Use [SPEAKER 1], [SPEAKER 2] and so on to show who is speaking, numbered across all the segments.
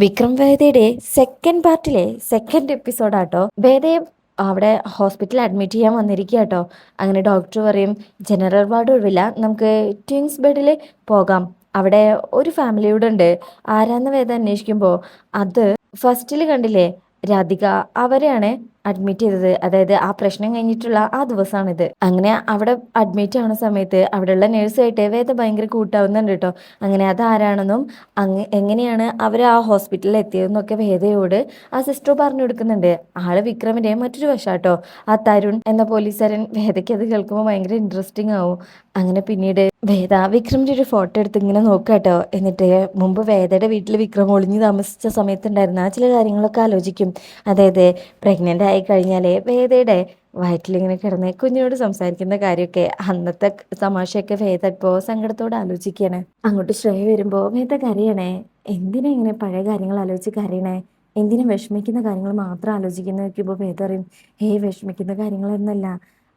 [SPEAKER 1] വിക്രം വേദയുടെ second പാർട്ടിലെ second എപ്പിസോഡാട്ടോ. വേദയെ അവിടെ ഹോസ്പിറ്റലിൽ അഡ്മിറ്റ് ചെയ്യാൻ വന്നിരിക്കുക കേട്ടോ. അങ്ങനെ ഡോക്ടർ പറയും, ജനറൽ വാർഡ് ഒഴിവില്ല, നമുക്ക് ട്വിൻസ് ബെഡിൽ പോകാം, അവിടെ ഒരു ഫാമിലിയോട് ഉണ്ട്. ആരാന്ന് വേദ അന്വേഷിക്കുമ്പോൾ അത് ഫസ്റ്റിൽ കണ്ടില്ലേ, രാധിക, അവരെയാണ് അഡ്മിറ്റ് ചെയ്തത്. അതായത് ആ പ്രശ്നം കഴിഞ്ഞിട്ടുള്ള ആ ദിവസമാണിത്. അങ്ങനെ അവിടെ അഡ്മിറ്റ് ആവുന്ന സമയത്ത് അവിടെയുള്ള നേഴ്സായിട്ട് വേദ ഭയങ്കര കൂട്ടാവുന്നുണ്ട് കേട്ടോ. അങ്ങനെ അതാരാണെന്നും എങ്ങനെയാണ് അവർ ആ ഹോസ്പിറ്റലിൽ എത്തിയതെന്നൊക്കെ വേദയോട് ആ സിസ്റ്റർ പറഞ്ഞു കൊടുക്കുന്നുണ്ട്. ആള് വിക്രമിന്റെ മറ്റൊരു വശാട്ടോ. ആ തരുൺ എന്ന പോലീസുകാരൻ. വേദയ്ക്ക് അത് കേൾക്കുമ്പോൾ ഭയങ്കര ഇൻട്രസ്റ്റിംഗ് ആവും. അങ്ങനെ പിന്നീട് വേദ വിക്രമിന്റെ ഒരു ഫോട്ടോ എടുത്ത് ഇങ്ങനെ നോക്കാട്ടോ. എന്നിട്ട് മുമ്പ് വേദയുടെ വീട്ടിൽ വിക്രം ഒളിഞ്ഞു താമസിച്ച സമയത്തുണ്ടായിരുന്ന ചില കാര്യങ്ങളൊക്കെ ആലോചിക്കും. അതായത് പ്രഗ്നന്റ് ആയി കഴിഞ്ഞാല് വേദയുടെ വയറ്റിലിങ്ങനെ കിടന്ന് കുഞ്ഞിനോട് സംസാരിക്കുന്ന കാര്യമൊക്കെ, അന്നത്തെ തമാശയൊക്കെ വേദ ഇപ്പോൾ സങ്കടത്തോടെ ആലോചിക്കുകയാണ്. അങ്ങോട്ട് ശ്രേയ വരുമ്പോൾ വേദ കരയണേ. എന്തിനാ ഇങ്ങനെ പഴയ കാര്യങ്ങൾ ആലോചിച്ച് കരയണേ? എന്തിനും വിഷമിക്കുന്ന കാര്യങ്ങൾ മാത്രം ആലോചിക്കുന്ന നോക്കിയപ്പോൾ വേദ അറിയും, വിഷമിക്കുന്ന കാര്യങ്ങളൊന്നുമല്ല,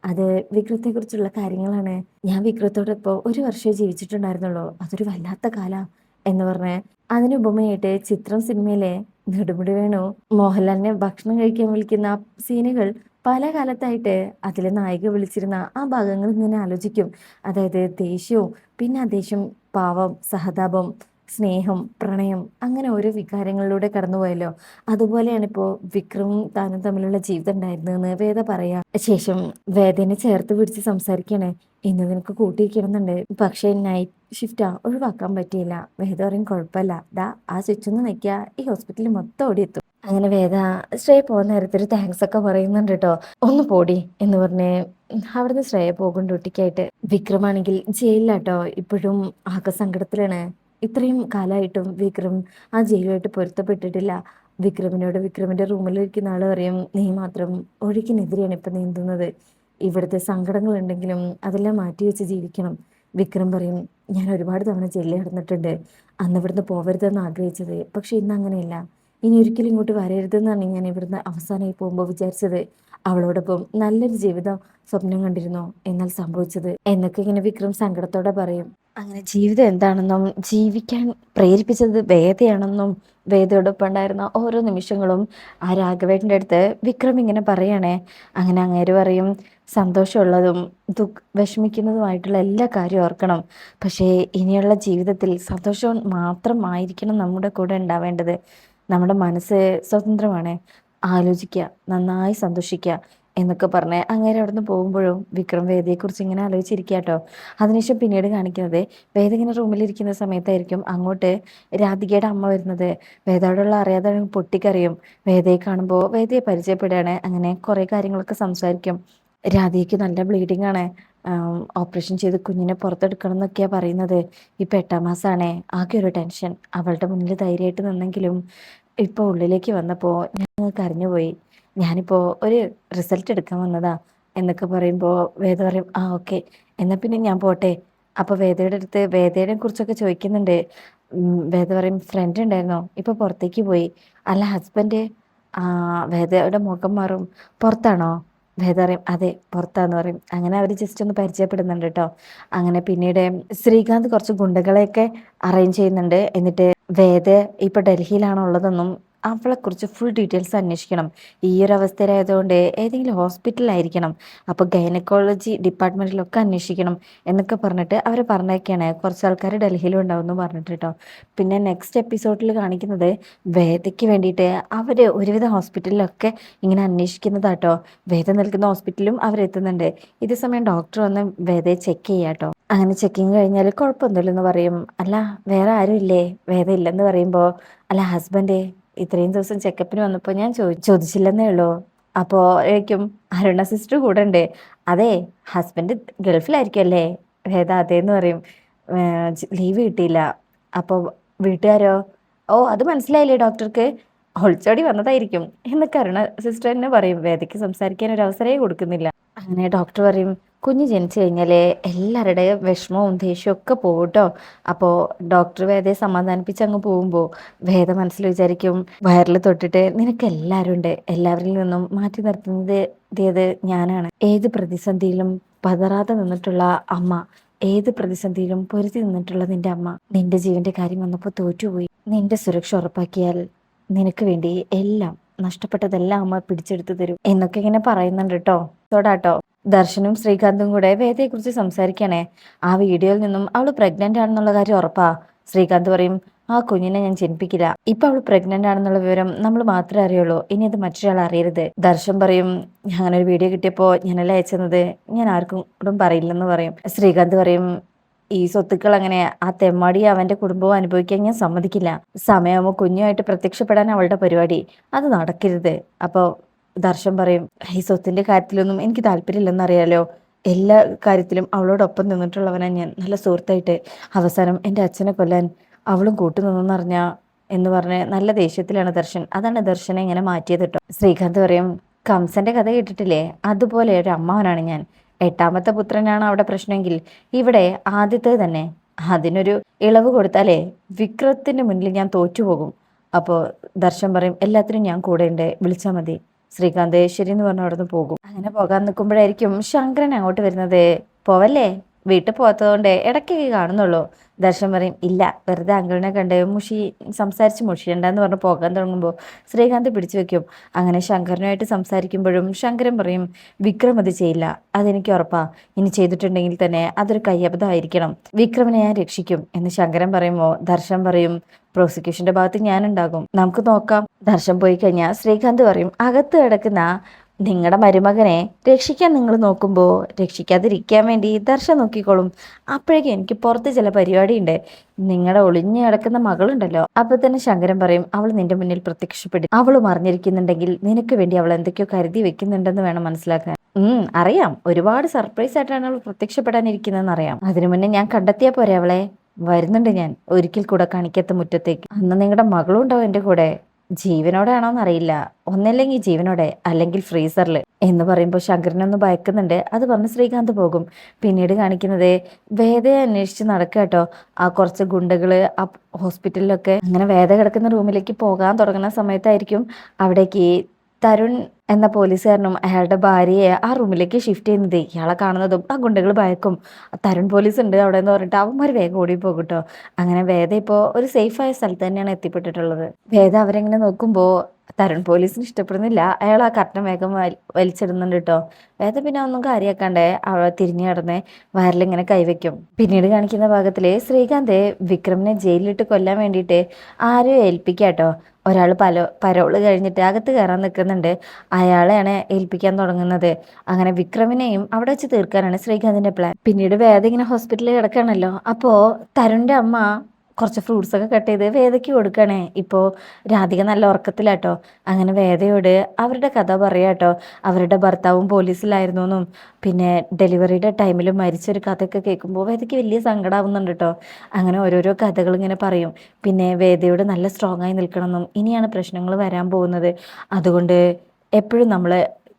[SPEAKER 1] അത് വിക്രത്തെക്കുറിച്ചുള്ള കാര്യങ്ങളാണ്. ഞാൻ വിക്രത്തോടൊപ്പം ഒരു വർഷമേ ജീവിച്ചിട്ടുണ്ടായിരുന്നുള്ളൂ, അതൊരു വല്ലാത്ത കാലാ എന്ന് പറഞ്ഞ് അതിന് ഉപമയായിട്ട് ചിത്രം സിനിമയിലെ നെടുമുടി വേണു മോഹൻലാലിനെ ഭക്ഷണം കഴിക്കാൻ വിളിക്കുന്ന ആ സീനുകൾ പല കാലത്തായിട്ട് അതിലെ നായിക വിളിച്ചിരുന്ന ആ ഭാഗങ്ങൾ ഇങ്ങനെ ആലോചിക്കും. അതായത് ദേഷ്യവും പിന്നെ ആ ദേഷ്യം, പാവം, സഹതാപം, സ്നേഹം, പ്രണയം, അങ്ങനെ ഓരോ വികാരങ്ങളിലൂടെ കടന്നുപോയല്ലോ. അതുപോലെയാണ് ഇപ്പോൾ വിക്രമും താനും തമ്മിലുള്ള ജീവിതം ഉണ്ടായിരുന്നതെന്ന് വേദ പറയാ. ശേഷം വേദനെ ചേർത്ത് പിടിച്ച് സംസാരിക്കണേ. ഇന്ന് നിനക്ക് കൂട്ടിയിരിക്കണമെന്നുണ്ട്, പക്ഷേ നൈറ്റ് ഷിഫ്റ്റാ, ഒഴിവാക്കാൻ പറ്റിയില്ല. വേദ പറയും, കുഴപ്പമില്ല, ദാ ആ സ്വിച്ച് ഒന്ന് നിൽക്കുക, ഈ ഹോസ്പിറ്റലിൽ മൊത്തം ഓടിയെത്തും. അങ്ങനെ വേദ ശ്രേയ പോകുന്ന നേരത്തിൽ താങ്ക്സ് ഒക്കെ പറയുന്നുണ്ട് കേട്ടോ. ഒന്ന് പോടി എന്ന് പറഞ്ഞ് അവിടുന്ന് ശ്രേയ പോകും ഡ്യൂട്ടിക്കായിട്ട്. വിക്രമാണെങ്കിൽ ജയിലിലാട്ടോ. ഇപ്പോഴും ആകെ സങ്കടത്തിലാണ്. ഇത്രയും കാലമായിട്ടും വിക്രം ആ ജയിലുമായിട്ട് പൊരുത്തപ്പെട്ടിട്ടില്ല. വിക്രമിന്റെ റൂമിലിരിക്കുന്ന ആള് പറയും, നീ മാത്രം ഒഴുക്കിനെതിരെയാണ് ഇപ്പം നീന്തുന്നത്. ഇവിടുത്തെ സങ്കടങ്ങളുണ്ടെങ്കിലും അതെല്ലാം മാറ്റി വെച്ച് ജീവിക്കണം. വിക്രം പറയും, ഞാൻ ഒരുപാട് തവണ ജയിലിൽ കിടന്നിട്ടുണ്ട്. അന്ന് ഇവിടുന്ന് പോവരുതെന്ന് ആഗ്രഹിച്ചത്, പക്ഷെ ഇന്ന് അങ്ങനെയല്ല. ഇനി ഒരിക്കലും ഇങ്ങോട്ട് വരരുതെന്നാണ് ഞാൻ ഇവിടുന്ന് അവസാനമായി പോകുമ്പോൾ വിചാരിച്ചത്. അവളോടൊപ്പം നല്ലൊരു ജീവിതം സ്വപ്നം കണ്ടിരുന്നു, എന്നാൽ സംഭവിച്ചത് എന്നൊക്കെ ഇങ്ങനെ വിക്രം സങ്കടത്തോടെ പറയും. അങ്ങനെ ജീവിതം എന്താണെന്നും ജീവിക്കാൻ പ്രേരിപ്പിച്ചത് വേദയാണെന്നും വേദയോടൊപ്പം ഉണ്ടായിരുന്ന ഓരോ നിമിഷങ്ങളും ആ രാഘവേട്ടൻ്റെ അടുത്ത് വിക്രം ഇങ്ങനെ പറയണേ. അങ്ങനെ അങ്ങേര് പറയും, സന്തോഷമുള്ളതും വിഷമിക്കുന്നതുമായിട്ടുള്ള എല്ലാ കാര്യവും ഓർക്കണം, പക്ഷേ ഇനിയുള്ള ജീവിതത്തിൽ സന്തോഷം മാത്രമായിരിക്കണം നമ്മുടെ കൂടെ ഉണ്ടാവേണ്ടത്. നമ്മുടെ മനസ്സ് സ്വതന്ത്രമാണ്, ആലോചിക്കുക, നന്നായി സന്തോഷിക്കുക എന്നൊക്കെ പറഞ്ഞ് അങ്ങേരെ അവിടെ നിന്ന് പോകുമ്പോഴും വിക്രം വേദയെക്കുറിച്ച് ഇങ്ങനെ ആലോചിച്ചിരിക്കുക കേട്ടോ. അതിനുശേഷം പിന്നീട് കാണിക്കുന്നത് വേദ ഇങ്ങനെ റൂമിലിരിക്കുന്ന സമയത്തായിരിക്കും അങ്ങോട്ട് രാധികയുടെ അമ്മ വരുന്നത്. വേദയോടുള്ള അറിയാതെ പൊട്ടിക്കറിയും. വേദയെ കാണുമ്പോൾ വേദയെ പരിചയപ്പെടുകയാണ്. അങ്ങനെ കുറേ കാര്യങ്ങളൊക്കെ സംസാരിക്കും. രാധികയ്ക്ക് നല്ല ബ്ലീഡിങ് ആണ്, ഓപ്പറേഷൻ ചെയ്ത് കുഞ്ഞിനെ പുറത്തെടുക്കണം എന്നൊക്കെയാണ് പറയുന്നത്. ഇപ്പം 8ാം മാസമാണേ. ആകെ ഒരു ടെൻഷൻ. അവളുടെ മുന്നിൽ ധൈര്യമായിട്ട് നിന്നെങ്കിലും ഇപ്പോൾ ഉള്ളിലേക്ക് വന്നപ്പോൾ ഞാൻ കരഞ്ഞുപോയി. ഞാനിപ്പോൾ ഒരു റിസൾട്ട് എടുക്കാൻ വന്നതാ എന്നൊക്കെ പറയുമ്പോൾ വേദ പറയും, ആ ഓക്കെ, എന്നാൽ പിന്നെ ഞാൻ പോട്ടെ. അപ്പോൾ വേദയുടെ അടുത്ത് വേദയെ കുറിച്ചൊക്കെ ചോദിക്കുന്നുണ്ട്. വേദ പറയും, ഫ്രണ്ട് ഉണ്ടായിരുന്നോ, ഇപ്പോൾ പുറത്തേക്ക് പോയി. അല്ല ഹസ്ബൻഡ്? ആ, വേദയുടെ മുഖം മാറും. പുറത്താണോ? വേദ പറയും, അതെ പുറത്താന്ന് പറയും. അങ്ങനെ അവർ ജസ്റ്റ് ഒന്ന് പരിചയപ്പെടുന്നുണ്ട് കേട്ടോ. അങ്ങനെ പിന്നീട് ശ്രീകാന്ത് കുറച്ച് ഗുണ്ടകളെയൊക്കെ അറേഞ്ച് ചെയ്യുന്നുണ്ട്. എന്നിട്ട് വേദ ഇപ്പോൾ ഡൽഹിയിലാണോ ഉള്ളതെന്നും അവളെക്കുറിച്ച് ഫുൾ ഡീറ്റെയിൽസ് അന്വേഷിക്കണം. ഈ ഒരു അവസ്ഥയിലായതുകൊണ്ട് ഏതെങ്കിലും ഹോസ്പിറ്റലായിരിക്കണം, അപ്പോൾ ഗൈനക്കോളജി ഡിപ്പാർട്ട്മെൻറ്റിലൊക്കെ അന്വേഷിക്കണം എന്നൊക്കെ പറഞ്ഞിട്ട് അവർ പറഞ്ഞേക്കാണ്. കുറച്ച് ആൾക്കാർ ഡൽഹിയിലും ഉണ്ടാവും എന്ന് പറഞ്ഞിട്ട് കേട്ടോ. പിന്നെ നെക്സ്റ്റ് എപ്പിസോഡിൽ കാണിക്കുന്നത് വേദയ്ക്ക് വേണ്ടിയിട്ട് അവർ ഒരുവിധ ഹോസ്പിറ്റലിലൊക്കെ ഇങ്ങനെ അന്വേഷിക്കുന്നതാട്ടോ. വേദ നിൽക്കുന്ന ഹോസ്പിറ്റലും അവരെത്തുന്നുണ്ട്. ഇതേ സമയം ഡോക്ടർ വന്ന് വേദയെ ചെക്ക് ചെയ്യാട്ടോ. അങ്ങനെ ചെക്കിങ് കഴിഞ്ഞാൽ കുഴപ്പമൊന്നുമില്ലെന്ന് പറയും. അല്ല വേറെ ആരും ഇല്ലേ? വേദ ഇല്ലെന്ന് പറയുമ്പോൾ, അല്ല ഹസ്ബൻഡ് ഇത്രയും ദിവസം ചെക്കപ്പിന് വന്നപ്പോൾ ഞാൻ ചോദിച്ചില്ലെന്നേ ഉള്ളൂ. അപ്പോഴേക്കും അരുണ സിസ്റ്റർ കൂടെ ഉണ്ട്. അതെ, ഹസ്ബൻഡ് ഗൾഫിലായിരിക്കും അല്ലേ? വേദ അതേന്ന് പറയും. ലീവ് കിട്ടിയില്ല. അപ്പോൾ വീട്ടുകാരോ? ഓ, അത് മനസ്സിലായില്ലേ ഡോക്ടർക്ക്, ഒളിച്ചോടി വന്നതായിരിക്കും എന്നൊക്കെ അരുണ സിസ്റ്റർ തന്നെ പറയും. വേദയ്ക്ക് സംസാരിക്കാൻ ഒരു അവസരമേ കൊടുക്കുന്നില്ല. അങ്ങനെ ഡോക്ടർ പറയും, കുഞ്ഞ് ജനിച്ചു കഴിഞ്ഞാൽ എല്ലാവരുടെയും വിഷമവും ദേഷ്യവും ഒക്കെ പോകും കേട്ടോ. അപ്പോൾ ഡോക്ടർ വേദയെ സമാധാനിപ്പിച്ച് അങ്ങ് പോകുമ്പോൾ വേദ മനസ്സിൽ വിചാരിക്കും, വയറിൽ തൊട്ടിട്ട് നിനക്ക് എല്ലാവരും ഉണ്ട്, എല്ലാവരിൽ നിന്നും മാറ്റി നിർത്തുന്നത് ഞാനാണ്. ഏത് പ്രതിസന്ധിയിലും പതറാതെ നിന്നിട്ടുള്ള അമ്മ, ഏത് പ്രതിസന്ധിയിലും പൊരുതി നിന്നിട്ടുള്ള നിന്റെ അമ്മ നിന്റെ ജീവന്റെ കാര്യം വന്നപ്പോൾ തോറ്റുപോയി. നിന്റെ സുരക്ഷ ഉറപ്പാക്കിയാൽ നിനക്ക് വേണ്ടി എല്ലാം, നഷ്ടപ്പെട്ടതെല്ലാം അമ്മ പിടിച്ചെടുത്ത് തരും എന്നൊക്കെ ഇങ്ങനെ പറയുന്നുണ്ട് കേട്ടോ. തോടാട്ടോ ദർശനും ശ്രീകാന്തും കൂടെ വേദയെക്കുറിച്ച് സംസാരിക്കണേ. ആ വീഡിയോയിൽ നിന്നും അവള് പ്രഗ്നന്റ് ആണെന്നുള്ള കാര്യം ഉറപ്പാ. ശ്രീകാന്ത് പറയും, ആ കുഞ്ഞിനെ ഞാൻ ജനിപ്പിക്കില്ല. ഇപ്പൊ അവള് പ്രഗ്നന്റ് ആണെന്നുള്ള വിവരം നമ്മൾ മാത്രമേ അറിയുള്ളൂ, ഇനി അത് മറ്റൊരാൾ അറിയരുത്. ദർശൻ പറയും, അങ്ങനെ ഒരു വീഡിയോ കിട്ടിയപ്പോ ഞാനല്ല അയച്ചത്, ഞാൻ ആർക്കും കൂടെ പറയില്ലെന്ന് പറയും. ശ്രീകാന്ത് പറയും, ഈ സ്വത്തുക്കൾ അങ്ങനെ ആ തെമ്മാടി അവന്റെ കുടുംബവും അനുഭവിക്കാൻ ഞാൻ സമ്മതിക്കില്ല. സമയമാകുമ്പോൾ കുഞ്ഞുമായിട്ട് പ്രത്യക്ഷപ്പെടാൻ അവളുടെ പരിപാടി, അത് നടക്കരുത്. അപ്പൊ ദർശൻ പറയും, ഈ സ്വത്തിന്റെ കാര്യത്തിലൊന്നും എനിക്ക് താല്പര്യമില്ലെന്നറിയാലോ, എല്ലാ കാര്യത്തിലും അവളോടൊപ്പം നിന്നിട്ടുള്ളവനാ ഞാൻ, നല്ല സുഹൃത്തായിട്ട്. അവസാനം എൻ്റെ അച്ഛനെ കൊല്ലാൻ അവളും കൂട്ടുനിന്നറിഞ്ഞ എന്ന് പറഞ്ഞ് നല്ല ദേഷ്യത്തിലാണ് ദർശൻ. അതാണ് ദർശനെ ഇങ്ങനെ മാറ്റിയത് കേട്ടോ. ശ്രീകാന്ത് പറയും, കംസന്റെ കഥ കേട്ടിട്ടില്ലേ, അതുപോലെ ഒരു അമ്മാവനാണ് ഞാൻ. എട്ടാമത്തെ പുത്രനാണ് അവിടെ പ്രശ്നമെങ്കിൽ ഇവിടെ ആദ്യത്തേത് തന്നെ. അതിനൊരു ഇളവ് കൊടുത്താലേ വിക്രത്തിന്റെ മുന്നിൽ ഞാൻ തോറ്റുപോകും. അപ്പോൾ ദർശൻ പറയും, എല്ലാത്തിനും ഞാൻ കൂടെ ഉണ്ട്, വിളിച്ചാൽ മതി. ശ്രീകാന്ത് ശരി എന്ന് പറഞ്ഞ് അവിടെ നിന്ന് പോകും. അങ്ങനെ പോകാൻ നിൽക്കുമ്പോഴായിരിക്കും ശങ്കരൻ അങ്ങോട്ട് വരുന്നത്. പോവല്ലേ, വീട്ടിൽ പോകാത്തതുകൊണ്ട് ഇടയ്ക്കൊക്കെ കാണുന്നുള്ളൂ. ദർശൻ പറയും, ഇല്ല, വെറുതെ അങ്കിളിനെ കണ്ട് സംസാരിച്ച് മുഷിയണ്ടെന്ന് പറഞ്ഞ് പോകാൻ തുടങ്ങുമ്പോൾ ശ്രീകാന്ത് പിടിച്ചു വെക്കും. അങ്ങനെ ശങ്കരനുമായിട്ട് സംസാരിക്കുമ്പോഴും ശങ്കരൻ പറയും, വിക്രം അത് ചെയ്യില്ല, അതെനിക്ക് ഉറപ്പാ. ഇനി ചെയ്തിട്ടുണ്ടെങ്കിൽ തന്നെ അതൊരു കയ്യബദ്ധമായിരിക്കണം, വിക്രമിനെ ഞാൻ രക്ഷിക്കും എന്ന് ശങ്കരൻ പറയുമ്പോൾ ദർശൻ പറയും, പ്രോസിക്യൂഷന്റെ ഭാഗത്ത് ഞാനുണ്ടാകും, നമുക്ക് നോക്കാം. ദർശൻ പോയി കഴിഞ്ഞാൽ ശ്രീകാന്ത് പറയും, അകത്ത് കിടക്കുന്ന നിങ്ങളുടെ മരുമകനെ രക്ഷിക്കാൻ നിങ്ങൾ നോക്കുമ്പോൾ രക്ഷിക്കാതിരിക്കാൻ വേണ്ടി ദർശൻ നോക്കിക്കോളും. അപ്പോഴേക്കും എനിക്ക് പുറത്ത് ചില പരിപാടിയുണ്ട്. നിങ്ങളുടെ ഒളിഞ്ഞു കിടക്കുന്ന മകളുണ്ടല്ലോ. അപ്പൊ തന്നെ ശങ്കരൻ പറയും, അവൾ നിന്റെ മുന്നിൽ പ്രത്യക്ഷപ്പെടും. അവൾ മറിഞ്ഞിരിക്കുന്നുണ്ടെങ്കിൽ നിനക്ക് വേണ്ടി അവൾ എന്തൊക്കെയോ കരുതി വെക്കുന്നുണ്ടെന്ന് വേണം മനസ്സിലാക്കാൻ. അറിയാം, ഒരുപാട് സർപ്രൈസ് ആയിട്ടാണ് അവൾ പ്രത്യക്ഷപ്പെടാനിരിക്കുന്നതെന്ന് അറിയാം. അതിനു മുന്നേ ഞാൻ കണ്ടെത്തിയാ പോരെ അവളെ. വരുന്നുണ്ട് ഞാൻ ഒരിക്കൽ കൂടെ കാണിക്കാത്ത മുറ്റത്തേക്ക്. അന്ന് നിങ്ങളുടെ മകളും ഉണ്ടാവും എൻ്റെ കൂടെ. ജീവനോടെ ആണോന്നറിയില്ല, ഒന്നല്ലെങ്കിൽ ജീവനോടെ അല്ലെങ്കിൽ ഫ്രീസറിൽ എന്ന് പറയുമ്പോൾ ശങ്കരനൊന്ന് ഭയക്കുന്നുണ്ട്. അത് പറഞ്ഞ് ശ്രീകാന്ത് പോകും. പിന്നീട് കാണിക്കുന്നത് വേദയെ അന്വേഷിച്ച് നടക്കുക കേട്ടോ. ആ കുറച്ച് ഗുണ്ടകള് ആ ഹോസ്പിറ്റലിലൊക്കെ. അങ്ങനെ വേദ കിടക്കുന്ന റൂമിലേക്ക് പോകാൻ തുടങ്ങുന്ന സമയത്തായിരിക്കും അവിടേക്ക് തരുൺ എന്ന പോലീസുകാരനും അയാളുടെ ഭാര്യയെ ആ റൂമിലേക്ക് ഷിഫ്റ്റ് ചെയ്യുന്നത്. ഇയാളെ കാണുന്നതും ആ ഗുണ്ടകൾ ഭയക്കും. തരുൺ പോലീസ് ഉണ്ട് അവിടെ എന്ന് പറഞ്ഞിട്ട് അവന്മാർ വേഗം ഓടി പോകും കേട്ടോ. അങ്ങനെ വേദ ഇപ്പോൾ ഒരു സേഫായ സ്ഥലത്ത് തന്നെയാണ് എത്തിപ്പെട്ടിട്ടുള്ളത്. വേദ അവരെങ്ങനെ നോക്കുമ്പോൾ തരുൺ പോലീസിന് ഇഷ്ടപ്പെടുന്നില്ല. അയാൾ ആ കർട്ടൻ വേഗം വലിച്ചിടുന്നുണ്ട് കേട്ടോ. വേദ പിന്നെ ഒന്നും കാര്യമാക്കാണ്ടേ അവ തിരിഞ്ഞു കിടന്ന് വയറിലിങ്ങനെ കൈവയ്ക്കും. പിന്നീട് കാണിക്കുന്ന ഭാഗത്തില് ശ്രീകാന്ത് വിക്രമിനെ ജയിലിലിട്ട് കൊല്ലാൻ വേണ്ടിയിട്ട് ആരെയോ ഏൽപ്പിക്കാട്ടോ. ഒരാൾ പരോള് കഴിഞ്ഞിട്ട് അകത്ത് കയറാൻ നിൽക്കുന്നുണ്ട്. അയാളെയാണ് ഏൽപ്പിക്കാൻ തുടങ്ങുന്നത്. അങ്ങനെ വിക്രമിനെയും അവിടെ വെച്ച് തീർക്കാനാണ് ശ്രീകാന്തിന്റെ പ്ലാൻ. പിന്നീട് വേദ ഇങ്ങനെ ഹോസ്പിറ്റലിൽ കിടക്കുകയാണല്ലോ. അപ്പോ തരുണിന്റെ അമ്മ കുറച്ച് ഫ്രൂട്ട്സ് ഒക്കെ കട്ട് ചെയ്ത് വേദയ്ക്ക് കൊടുക്കണേ. ഇപ്പോൾ രാധിക നല്ല ഉറക്കത്തിലാട്ടോ. അങ്ങനെ വേദയോട് അവരുടെ കഥ പറയാട്ടോ. അവരുടെ ഭർത്താവും പോലീസിലായിരുന്നു എന്നും പിന്നെ ഡെലിവറിയുടെ ടൈമിൽ മരിച്ചൊരു കഥയൊക്കെ കേൾക്കുമ്പോൾ വേദയ്ക്ക് വലിയ സങ്കടമാവുന്നുണ്ട് കേട്ടോ. അങ്ങനെ ഓരോരോ കഥകൾ ഇങ്ങനെ പറയും. പിന്നെ വേദയോട് നല്ല സ്ട്രോങ് ആയി നിൽക്കണമെന്നും ഇനിയാണ് പ്രശ്നങ്ങൾ വരാൻ പോകുന്നത്, അതുകൊണ്ട് എപ്പോഴും നമ്മൾ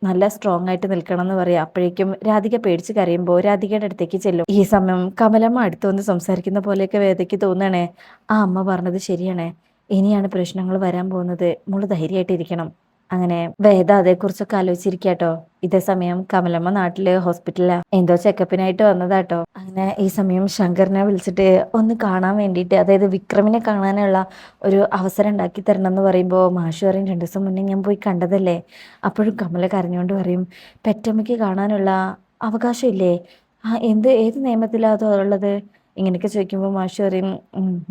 [SPEAKER 1] നല്ല സ്ട്രോങ് ആയിട്ട് നിൽക്കണം എന്ന് പറയാം. അപ്പോഴേക്കും രാധിക പേടിച്ച് കരയുമ്പോൾ രാധികയുടെ അടുത്തേക്ക് ചെല്ലും. ഈ സമയം കമലമ്മ അടുത്ത് വന്ന് സംസാരിക്കുന്ന പോലെയൊക്കെ വേദയ്ക്ക് തോന്നണേ, ആ അമ്മ പറഞ്ഞത് ശരിയാണേ, ഇനിയാണ് പ്രശ്നങ്ങൾ വരാൻ പോകുന്നത്, മോള് ധൈര്യമായിട്ടിരിക്കണം. അങ്ങനെ വേദ അതേക്കുറിച്ചൊക്കെ ആലോചിച്ചിരിക്കാട്ടോ. ഇതേ സമയം കമലമ്മ നാട്ടില് ഹോസ്പിറ്റലിലാ, എന്തോ ചെക്കപ്പിനായിട്ട് വന്നതാട്ടോ. അങ്ങനെ ഈ സമയം ശങ്കറിനെ വിളിച്ചിട്ട് ഒന്ന് കാണാൻ വേണ്ടിയിട്ട്, അതായത് വിക്രമിനെ കാണാനുള്ള ഒരു അവസരം ഉണ്ടാക്കി തരണം എന്ന് പറയുമ്പോൾ മാഷു പറയും, 2 ദിവസം മുന്നേ ഞാൻ പോയി കണ്ടതല്ലേ. അപ്പോഴും കമല കരഞ്ഞുകൊണ്ട് പറയും, പെറ്റമ്മയ്ക്ക് കാണാനുള്ള അവകാശം ഇല്ലേ? ഏത് നിയമത്തിലാ അതോ ഉള്ളത്? ഇങ്ങനെയൊക്കെ ചോദിക്കുമ്പോൾ മാഷു പറയും,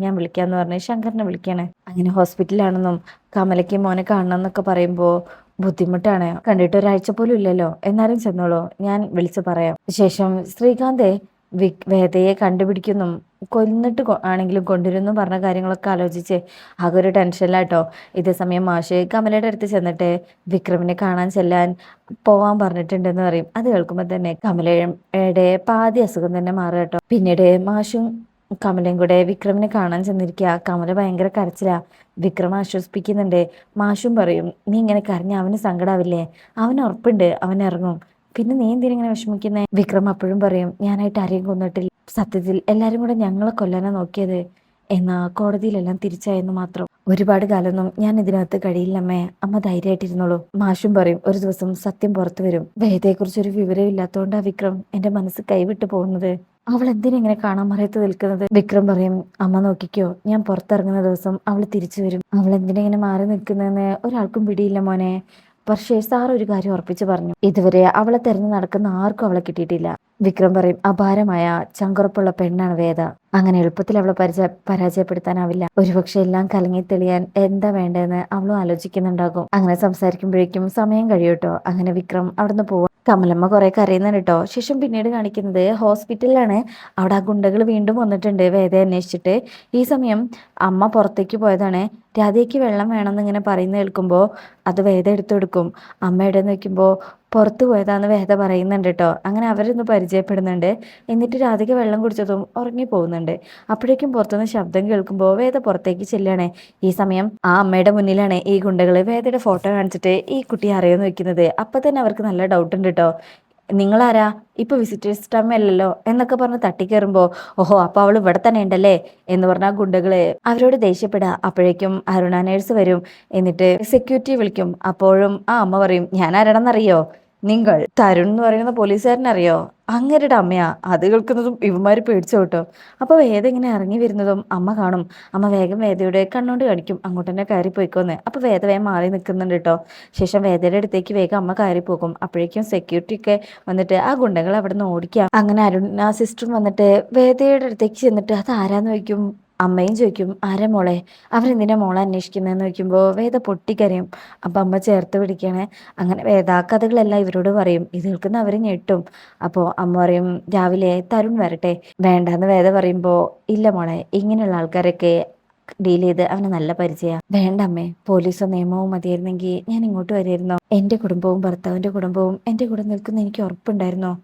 [SPEAKER 1] ഞാൻ വിളിക്കാന്ന് പറഞ്ഞ് ശങ്കറിനെ വിളിക്കാണ്. അങ്ങനെ ഹോസ്പിറ്റലാണെന്നും കമലയ്ക്ക് മോനെ കാണണം എന്നൊക്കെ പറയുമ്പോൾ ബുദ്ധിമുട്ടാണ്, കണ്ടിട്ട് ഒരാഴ്ച പോലും ഇല്ലല്ലോ, എന്നാലും ചെന്നോളൂ, ഞാൻ വിളിച്ചു പറയാം. ശേഷം ശ്രീകാന്ത് വേദയെ കണ്ടുപിടിക്കുന്നു, കൊന്നിട്ട് ആണെങ്കിലും കൊണ്ടുവരുന്നു പറഞ്ഞ കാര്യങ്ങളൊക്കെ ആലോചിച്ച് ആകെ ഒരു ടെൻഷനിലാട്ടോ. ഇതേ സമയം മാഷ് കമലയുടെ അടുത്ത് ചെന്നിട്ട് വിക്രമിനെ കാണാൻ ചെല്ലാൻ പോവാൻ പറഞ്ഞിട്ടുണ്ടെന്ന് പറയും. അത് കേൾക്കുമ്പോൾ തന്നെ കമലയുടെ പാതി അസുഖം തന്നെ മാറുക കേട്ടോ. പിന്നീട് മാഷും കമലയും കൂടെ വിക്രമിനെ കാണാൻ ചെന്നിരിക്കുക. കമല ഭയങ്കര കരച്ചിലാ. വിക്രം ആശ്വസിപ്പിക്കുന്നുണ്ട്. മാഷും പറയും, നീ ഇങ്ങനെ കരഞ്ഞ അവന് സങ്കടാവില്ലേ, അവന് ഉറപ്പുണ്ട് അവൻ ഇറങ്ങും, പിന്നെ നീ എന്തിനിങ്ങനെ വിഷമിക്കുന്നേ? വിക്രം അപ്പോഴും പറയും, ഞാനായിട്ട് ആരെയും കൊന്നിട്ടില്ല, സത്യത്തിൽ എല്ലാരും കൂടെ ഞങ്ങളെ കൊല്ലാനാ നോക്കിയത്, എന്നാ കോടതിയിലെല്ലാം തിരിച്ചായെന്ന് മാത്രം. ഒരുപാട് കാലമൊന്നും ഞാൻ ഇതിനകത്ത് കഴിയില്ലമ്മേ, അമ്മ ധൈര്യമായിട്ടിരുന്നോളൂ. മാഷും പറയും, ഒരു ദിവസം സത്യം പുറത്തു വരും. വേദയെക്കുറിച്ചൊരു വിവരം ഇല്ലാത്തതുകൊണ്ടാ വിക്രം എന്റെ മനസ്സ് കൈവിട്ടു പോകുന്നത്. അവൾ എന്തിനെങ്ങനെ കാണാൻ മറയത്ത് നിൽക്കുന്നത്? വിക്രം പറയും, അമ്മ നോക്കിക്കോ, ഞാൻ പുറത്തിറങ്ങുന്ന ദിവസം അവൾ തിരിച്ചു വരും. അവൾ എന്തിനെങ്ങനെ മാറി നിൽക്കുന്നതെന്ന് ഒരാൾക്കും പിടിയില്ല മോനെ. പക്ഷേ സാർ ഒരു കാര്യം ഉറപ്പിച്ചു പറഞ്ഞു, ഇതുവരെ അവളെ തെരഞ്ഞു നടക്കുന്ന ആർക്കും അവളെ കിട്ടിയിട്ടില്ല. വിക്രം പറയും, അപാരമായ ചങ്കുറപ്പുള്ള പെണ്ണാണ് വേദ. അങ്ങനെ എളുപ്പത്തിൽ അവളെ പരാജയപ്പെടുത്താനാവില്ല. ഒരുപക്ഷെ എല്ലാം കലങ്ങി തെളിയാൻ എന്താ വേണ്ടതെന്ന് അവളും ആലോചിക്കുന്നുണ്ടാകും. അങ്ങനെ സംസാരിക്കുമ്പോഴേക്കും സമയം കഴിയൂട്ടോ. അങ്ങനെ വിക്രം അവിടുന്ന് പോവാ. കമലമ്മ കുറെ കരയുന്നുണ്ട് കേട്ടോ. ശേഷം പിന്നീട് കാണിക്കുന്നത് ഹോസ്പിറ്റലിലാണ്. അവിടെ ആ ഗുണ്ടകൾ വീണ്ടും വന്നിട്ടുണ്ട് വേദയെ അന്വേഷിച്ചിട്ട്. ഈ സമയം അമ്മ പുറത്തേക്ക് പോയതാണ്. രാധയ്ക്ക് വെള്ളം വേണമെന്ന് ഇങ്ങനെ പറയുന്ന കേൾക്കുമ്പോൾ അത് വേദ എടുത്തു കൊടുക്കും. അമ്മ എവിടെ നോക്കുമ്പോൾ പുറത്തു പോയതാന്ന് വേദ പറയുന്നുണ്ട് കേട്ടോ. അങ്ങനെ അവരൊന്ന് പരിചയപ്പെടുന്നുണ്ട്. എന്നിട്ട് രാധിക വെള്ളം കുടിച്ചതും ഉറങ്ങി പോകുന്നുണ്ട്. അപ്പോഴേക്കും പുറത്തുനിന്ന് ശബ്ദം കേൾക്കുമ്പോൾ വേദ പുറത്തേക്ക് ചെല്ലുകയാണ്. ഈ സമയം ആ അമ്മയുടെ മുന്നിലാണ് ഈ ഗുണ്ടകൾ വേദയുടെ ഫോട്ടോ കാണിച്ചിട്ട് ഈ കുട്ടിയെ അറിയാമെന്ന് വെക്കുന്നത്. അപ്പം തന്നെ അവർക്ക് നല്ല ഡൗട്ട് ഉണ്ട് കേട്ടോ. നിങ്ങളാരാ, ഇപ്പൊ വിസിറ്റേഴ്സ് ടൈം അല്ലല്ലോ എന്നൊക്കെ പറഞ്ഞ് തട്ടിക്കയറുമ്പോൾ, ഓഹോ അപ്പൊ അവൾ ഇവിടെ തന്നെ ഉണ്ടല്ലേ എന്ന് പറഞ്ഞ ഗുണ്ടകള് അവരോട് ദേഷ്യപ്പെടുക. അപ്പോഴേക്കും അരുണ നേഴ്സ് വരും. എന്നിട്ട് സെക്യൂരിറ്റി വിളിക്കും. അപ്പോഴും ആ അമ്മ പറയും, ഞാൻ ആരാണെന്നറിയോ, നിങ്ങൾ തരുൺ എന്ന് പറയുന്ന പോലീസുകാരനറിയോ, അങ്ങരുടെ അമ്മയാ. അത് കേൾക്കുന്നതും ഇവന്മാര് പേടിച്ചു കേട്ടോ. അപ്പൊ വേദ ഇങ്ങനെ ഇറങ്ങി വരുന്നതും അമ്മ കാണും. അമ്മ വേഗം വേദയുടെ കണ്ണോണ്ട് കാണിക്കും അങ്ങോട്ട് തന്നെ കയറി പോയിക്കോന്ന്. അപ്പൊ വേദ വേഗം മാറി നിൽക്കുന്നുണ്ട് കേട്ടോ. ശേഷം വേദയുടെ അടുത്തേക്ക് വേഗം അമ്മ കയറി പോകും. അപ്പോഴേക്കും സെക്യൂരിറ്റി ഒക്കെ വന്നിട്ട് ആ ഗുണ്ടകൾ അവിടെ നിന്ന് ഓടിക്കാം. അങ്ങനെ അരുണ സിസ്റ്ററും വന്നിട്ട് വേദയുടെ അടുത്തേക്ക് ചെന്നിട്ട് അത് ആരാന്ന് ചോദിക്കും. അമ്മയും ചോദിക്കും, ആരാ മോളെ, അവരെന്തിനാ മോളെ അന്വേഷിക്കുന്നതെന്ന് ചോദിക്കുമ്പോൾ വേദ പൊട്ടിക്കരയും. അപ്പം അമ്മ ചേർത്ത് പിടിക്കണേ. അങ്ങനെ വേദ കഥകളെല്ലാം ഇവരോട് പറയും. ഇത് കേൾക്കുന്ന അവർ ഞെട്ടും. അപ്പോൾ അമ്മ പറയും, രാവിലെ തരുൺ വരട്ടെ. വേണ്ടാന്ന് വേദ പറയുമ്പോൾ, ഇല്ല മോളെ, ഇങ്ങനെയുള്ള ആൾക്കാരൊക്കെ ഡീൽ ചെയ്ത് അവന് നല്ല പരിചയമാണ്. വേണ്ട അമ്മേ, പോലീസോ നിയമവും മതിയായിരുന്നെങ്കിൽ ഞാൻ ഇങ്ങോട്ട് വരുമായിരുന്നോ? എൻ്റെ കുടുംബവും ഭർത്താവിൻ്റെ കുടുംബവും എൻ്റെ കൂടെ നിൽക്കുന്ന എനിക്ക് ഉറപ്പുണ്ടായിരുന്നോ?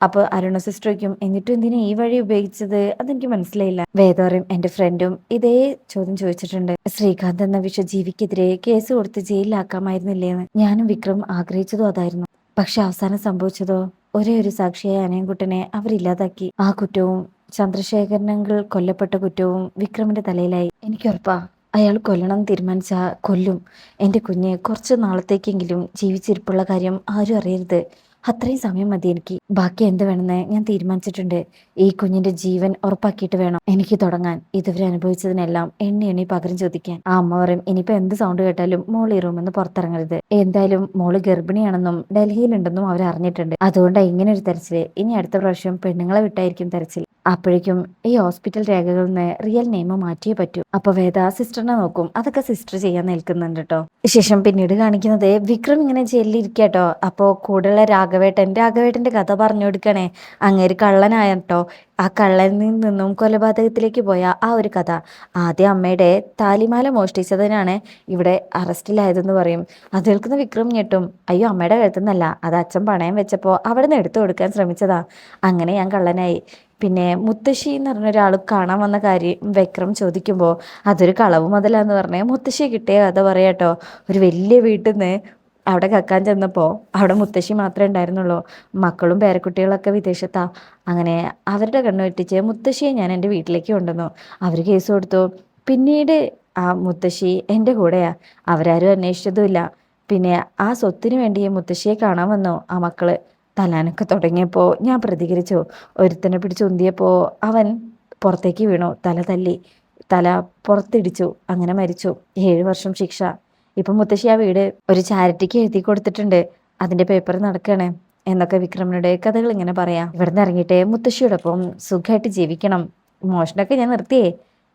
[SPEAKER 1] അപ്പോൾ അരുണ സിസ്റ്റർ വയ്ക്കും, എന്നിട്ടും എന്തിനാ ഈ വഴി ഉപയോഗിച്ചത്, അതെനിക്ക് മനസ്സിലായില്ല. വേദ പറയും, എൻ്റെ ഫ്രണ്ടും ഇതേ ചോദ്യം ചോദിച്ചിട്ടുണ്ട്. ശ്രീകാന്ത് എന്ന വിഷജീവിക്കെതിരെ കേസ് കൊടുത്ത് ജയിലിലാക്കാമായിരുന്നില്ലേന്ന്. ഞാനും വിക്രം ആഗ്രഹിച്ചതും അതായിരുന്നു. പക്ഷെ അവസാനം സംഭവിച്ചതോ, ഒരേ ഒരു സാക്ഷിയായ അനയൻകുട്ടനെ അവരില്ലാതാക്കി. ആ കുറ്റവും ചന്ദ്രശേഖരനങ്ങൾ കൊല്ലപ്പെട്ട കുറ്റവും വിക്രമിന്റെ തലയിലായി. എനിക്കുറപ്പാ, അയാൾ കൊല്ലണം തീരുമാനിച്ച കൊല്ലും. എൻ്റെ കുഞ്ഞ് കുറച്ച് നാളത്തേക്കെങ്കിലും ജീവിച്ചിരിപ്പുള്ള കാര്യം ആരും അറിയരുത്. അത്രയും സമയം മതി എനിക്ക്. ബാക്കി എന്ത് വേണമെന്ന് ഞാൻ തീരുമാനിച്ചിട്ടുണ്ട്. ഈ കുഞ്ഞിന്റെ ജീവൻ ഉറപ്പാക്കിയിട്ട് വേണം എനിക്ക് തുടങ്ങാൻ. ഇതുവരെ അനുഭവിച്ചതിനെല്ലാം എണ്ണി എണ്ണി പകരം ചോദിക്കാൻ. ആ അമ്മ പറയും, ഇനിയിപ്പോ എന്ത് സൗണ്ട് കേട്ടാലും മോൾ ഈ റൂമിൽ നിന്ന് പുറത്തിറങ്ങരുത്. എന്തായാലും മോള് ഗർഭിണിയാണെന്നും ഡൽഹിയിലുണ്ടെന്നും അവർ അറിഞ്ഞിട്ടുണ്ട്. അതുകൊണ്ടാണ് ഇങ്ങനെ ഒരു തെരച്ചില്. ഇനി അടുത്ത പ്രാവശ്യം പെണ്ണുങ്ങളെ വിട്ടായിരിക്കും തെരച്ചിൽ. അപ്പോഴേക്കും ഈ ഹോസ്പിറ്റൽ രേഖകളിൽ നിന്ന് റിയൽ നെയിം മാറ്റിയേ പറ്റൂ. അപ്പൊ വേദ സിസ്റ്ററിനെ നോക്കും. അതൊക്കെ സിസ്റ്റർ ചെയ്യാൻ നിൽക്കുന്നുണ്ട് കേട്ടോ. ശേഷം പിന്നീട് കാണിക്കുന്നത് വിക്രം ഇങ്ങനെ ജയിലിലിരിക്കട്ടോ. അപ്പോൾ കൂടെയുള്ള രാഘവേട്ടന്റെ കഥ പറഞ്ഞു കൊടുക്കണേ. അങ്ങേര് കള്ളനായട്ടോ. ആ കള്ളനിൽ നിന്നും കൊലപാതകത്തിലേക്ക് പോയ ആ ഒരു കഥ. ആദ്യം അമ്മയുടെ താലിമാല മോഷ്ടിച്ചതിനാണ് ഇവിടെ അറസ്റ്റിലായതെന്ന് പറയും. അത് കേൾക്കുന്ന വിക്രം ഞെട്ടും. അയ്യോ, അമ്മയുടെ കഴുത്തുനിന്നല്ല, അത് അച്ഛൻ പണയം വെച്ചപ്പോൾ അവിടെ നിന്ന് എടുത്തു കൊടുക്കാൻ ശ്രമിച്ചതാ. അങ്ങനെ ഞാൻ കള്ളനായി. പിന്നെ മുത്തശ്ശി എന്ന് പറഞ്ഞ ഒരാൾ കാണാൻ വന്ന കാര്യം വിക്രം ചോദിക്കുമ്പോൾ അതൊരു കളവ് മുതലാന്ന് പറഞ്ഞ് മുത്തശ്ശി കിട്ടിയ കഥ പറയാട്ടോ. ഒരു വലിയ വീട്ടിൽ നിന്ന് അവിടെ കക്കാൻ ചെന്നപ്പോൾ അവിടെ മുത്തശ്ശി മാത്രമേ ഉണ്ടായിരുന്നുള്ളൂ. മക്കളും പേരക്കുട്ടികളൊക്കെ വിദേശത്താ. അങ്ങനെ അവരുടെ കണ്ണു വെട്ടിച്ച് മുത്തശ്ശിയെ ഞാൻ എൻ്റെ വീട്ടിലേക്ക് കൊണ്ടുവന്നു. അവർ കേസ് കൊടുത്തു. പിന്നീട് ആ മുത്തശ്ശി എൻ്റെ കൂടെയാ. അവരാരും അന്വേഷിച്ചതുമില്ല. പിന്നെ ആ സ്വത്തിന് വേണ്ടി മുത്തശ്ശിയെ കാണാൻ വന്നു ആ മക്കള്. തലാനൊക്കെ തുടങ്ങിയപ്പോൾ ഞാൻ പ്രതികരിച്ചു. ഒരുത്തനെ പിടിച്ച് ഉന്തിയപ്പോൾ അവൻ പുറത്തേക്ക് വീണു. തല തല്ലി, തല പുറത്തിടിച്ചു. അങ്ങനെ മരിച്ചു. 7 വർഷം ശിക്ഷ. ഇപ്പം മുത്തശ്ശി ആ വീട് ഒരു ചാരിറ്റിക്ക് എഴുതി കൊടുത്തിട്ടുണ്ട്. അതിൻ്റെ പേപ്പർ നടക്കുകയാണ് എന്നൊക്കെ വിക്രമിനുടെ കഥകൾ ഇങ്ങനെ പറയാം. ഇവിടുന്ന് ഇറങ്ങിയിട്ട് മുത്തശ്ശിയോടൊപ്പം സുഖമായിട്ട് ജീവിക്കണം. മോഷണമൊക്കെ ഞാൻ നിർത്തിയേ.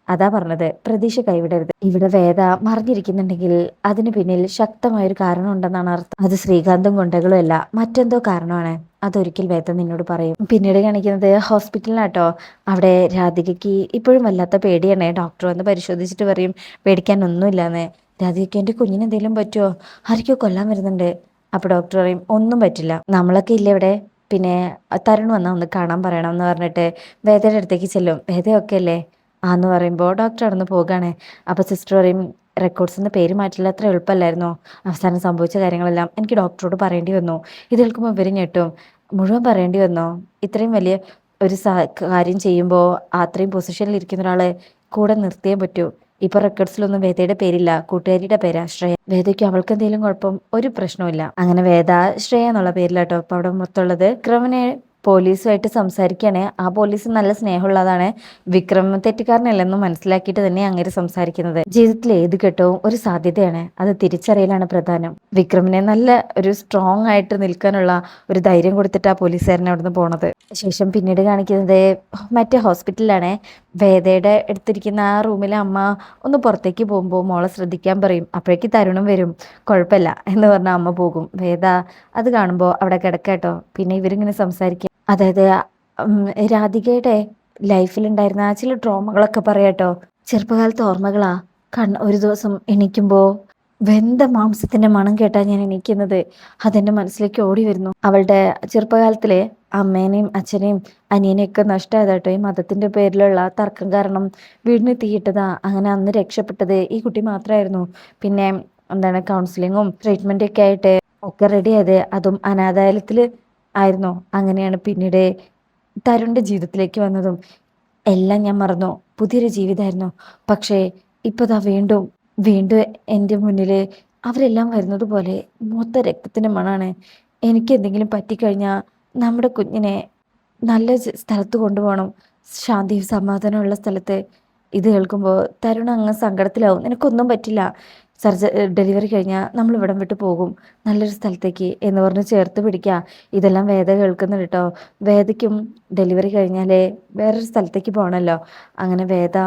[SPEAKER 1] അതാ പറഞ്ഞത്, പ്രതീക്ഷ കൈവിടരുത്. ഇവിടെ വേദ മറിഞ്ഞിരിക്കുന്നുണ്ടെങ്കിൽ അതിന് പിന്നിൽ ശക്തമായൊരു കാരണം ഉണ്ടെന്നാണ് അർത്ഥം. അത് ശ്രീകാന്തും ഗുണ്ടകളും അല്ല, മറ്റെന്തോ കാരണമാണ്. അതൊരിക്കൽ വേദ നിന്നോട് പറയും. പിന്നീട് കാണിക്കുന്നത് ഹോസ്പിറ്റലിനാട്ടോ. അവിടെ രാധികയ്ക്ക് ഇപ്പോഴും വല്ലാത്ത പേടിയാണ്. ഡോക്ടർ വന്ന് പരിശോധിച്ചിട്ട് പറയും, പേടിക്കാനൊന്നുമില്ലാന്ന്. രാധികയ്ക്ക് എൻ്റെ കുഞ്ഞിന് എന്തെങ്കിലും പറ്റുമോ, ആർക്കോ കൊല്ലാൻ വരുന്നുണ്ട്. അപ്പോൾ ഡോക്ടർ പറയും, ഒന്നും പറ്റില്ല, നമ്മളൊക്കെ ഇല്ല ഇവിടെ. പിന്നെ തരുൺ വന്നാൽ ഒന്ന് കാണാൻ പറയണം എന്ന് പറഞ്ഞിട്ട് വേദയുടെ അടുത്തേക്ക് ചെല്ലും. വേദയൊക്കെ അല്ലേ ആന്ന് പറയുമ്പോൾ ഡോക്ടർ അവിടെ നിന്ന് പോകുകയാണ്. അപ്പോൾ സിസ്റ്റർ പറയും, റെക്കോർഡ്സിൽ നിന്ന് പേര് മാറ്റില്ല, അത്ര എളുപ്പമല്ലായിരുന്നോ? അവസാനം സംഭവിച്ച കാര്യങ്ങളെല്ലാം എനിക്ക് ഡോക്ടറോട് പറയേണ്ടി വന്നു. ഇത് കേൾക്കുമ്പോൾ ഇവർ ഞെട്ടും. മുഴുവൻ പറയേണ്ടി വന്നോ? ഇത്രയും വലിയ ഒരു കാര്യം ചെയ്യുമ്പോൾ അത്രയും പൊസിഷനിൽ ഇരിക്കുന്ന ഒരാളെ കൂടെ നിർത്തിയേ പറ്റൂ. ഇപ്പൊ റെക്കോർഡ്സിലൊന്നും വേദയുടെ പേരില്ല, കൂട്ടുകാരിയുടെ പേരാ ശ്രേയ. വേദയ്ക്ക് അവൾക്ക് എന്തെങ്കിലും കുഴപ്പം ഒരു പ്രശ്നമില്ല. അങ്ങനെ വേദ ശ്രേയ എന്നുള്ള പേരിലാട്ടോ ഇപ്പൊ അവിടെ മൊത്തമുള്ളത്. വിക്രമിനെ പോലീസുമായിട്ട് സംസാരിക്കുകയാണ്. ആ പോലീസ് നല്ല സ്നേഹമുള്ളതാണ്. വിക്രം തെറ്റുകാരനല്ലെന്നും മനസ്സിലാക്കിയിട്ട് തന്നെ അങ്ങനെ സംസാരിക്കുന്നത്. ജീവിതത്തിൽ ഏത് ഘട്ടവും ഒരു സാധ്യതയാണ്, അത് തിരിച്ചറിയലാണ് പ്രധാനം. വിക്രമിനെ നല്ല ഒരു സ്ട്രോങ് ആയിട്ട് നിൽക്കാനുള്ള ഒരു ധൈര്യം കൊടുത്തിട്ട് ആ പോലീസുകാരനെ അവിടുന്ന് പോണത്. ശേഷം പിന്നീട് കാണിക്കുന്നത് മറ്റേ ഹോസ്പിറ്റലിലാണ്. വേദയുടെ എടുത്തിരിക്കുന്ന ആ റൂമിലെ അമ്മ ഒന്ന് പുറത്തേക്ക് പോകുമ്പോൾ മോളെ ശ്രദ്ധിക്കാൻ പറയും. അപ്പോഴേക്ക് തരുണും വരും. കുഴപ്പമില്ല എന്ന് പറഞ്ഞ അമ്മ പോകും. വേദ അത് കാണുമ്പോൾ അവിടെ കിടക്കാട്ടോ. പിന്നെ ഇവരിങ്ങനെ സംസാരിക്കുക, അതായത് രാധികയുടെ ലൈഫിലുണ്ടായിരുന്ന ചില ട്രോമകളൊക്കെ പറയാട്ടോ. ചെറുപ്പകാലത്തെ ഓർമ്മകളാ. ഒരു ദിവസം എണീക്കുമ്പോൾ വെന്ത മാംസത്തിന്റെ മണം കേട്ടാ ഞാൻ എണീക്കുന്നത്. അതെന്റെ മനസ്സിലേക്ക് ഓടി വരുന്നു. അവളുടെ ചെറുപ്പകാലത്തിലെ അമ്മേനെയും അച്ഛനെയും അനിയനെയൊക്കെ നഷ്ടമായതാട്ടോ. ഈ മതത്തിന്റെ പേരിലുള്ള തർക്കം കാരണം വീടിന് തീയിട്ടതാ. അങ്ങനെ അന്ന് രക്ഷപ്പെട്ടത് ഈ കുട്ടി മാത്രമായിരുന്നു. പിന്നെ എന്താണ് കൗൺസിലിങ്ങും ട്രീറ്റ്മെന്റൊക്കെ ആയിട്ട് ഒക്കെ റെഡി ആയത് അതും അനാഥാലയത്തിൽ ആയിരുന്നു. അങ്ങനെയാണ് പിന്നീട് തരുണിന്റെ ജീവിതത്തിലേക്ക് വന്നതും. എല്ലാം ഞാൻ മറന്നു. പുതിയൊരു ജീവിതമായിരുന്നു. പക്ഷേ ഇപ്പതാ വീണ്ടും വീണ്ടും എൻ്റെ മുന്നിൽ അവരെല്ലാം വരുന്നത് പോലെ മൊത്ത രക്തത്തിൻ്റെ മണാണ്. എനിക്ക് എന്തെങ്കിലും പറ്റിക്കഴിഞ്ഞാൽ നമ്മുടെ കുഞ്ഞിനെ നല്ല സ്ഥലത്ത് കൊണ്ടുപോകണം, ശാന്തിയും സമാധാനമുള്ള സ്ഥലത്ത്. ഇത് കേൾക്കുമ്പോൾ തരുൺ അങ്ങ് സങ്കടത്തിലാവും. നിനക്കൊന്നും പറ്റില്ല, ഡെലിവറി കഴിഞ്ഞാൽ നമ്മൾ ഇവിടം വിട്ട് പോകും നല്ലൊരു സ്ഥലത്തേക്ക് എന്ന് പറഞ്ഞ് ചേർത്ത് പിടിക്കുക. ഇതെല്ലാം വേദ കേൾക്കുന്നുണ്ട് കേട്ടോ. വേദയ്ക്കും ഡെലിവറി കഴിഞ്ഞാലേ വേറൊരു സ്ഥലത്തേക്ക് പോകണമല്ലോ. അങ്ങനെ വേദ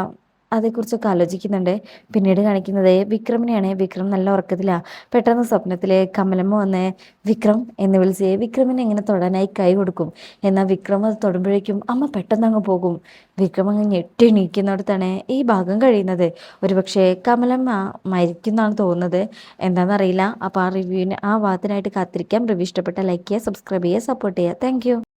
[SPEAKER 1] അതേക്കുറിച്ചൊക്കെ ആലോചിക്കുന്നുണ്ട്. പിന്നീട് കാണിക്കുന്നത് വിക്രമിനെയാണ്. വിക്രം നല്ല ഉറക്കത്തിലാണ്. പെട്ടെന്ന് സ്വപ്നത്തിൽ കമലമ്മ വന്ന് വിക്രം എന്ന് വിളിച്ച് വിക്രമിനെ ഇങ്ങനെ തൊടാനായി കൈ കൊടുക്കും. എന്നാൽ വിക്രം അത് തൊടുമ്പോഴേക്കും അമ്മ പെട്ടെന്ന് അങ്ങ് പോകും. വിക്രം അങ്ങ് ഞെട്ടിണീക്കുന്നിടത്താണ് ഈ ഭാഗം കഴിയുന്നത്. ഒരുപക്ഷെ കമലമ്മ മരിക്കുന്നാണ് തോന്നുന്നത്, എന്താണെന്നറിയില്ല. അപ്പോൾ ആ റിവ്യൂവിന് ആ ഭാഗത്തിനായിട്ട് കാത്തിരിക്കാം. റിവ്യൂ ഇഷ്ടപ്പെട്ട ലൈക്ക് ചെയ്യുക, സബ്സ്ക്രൈബ് ചെയ്യുക, സപ്പോർട്ട് ചെയ്യുക. താങ്ക്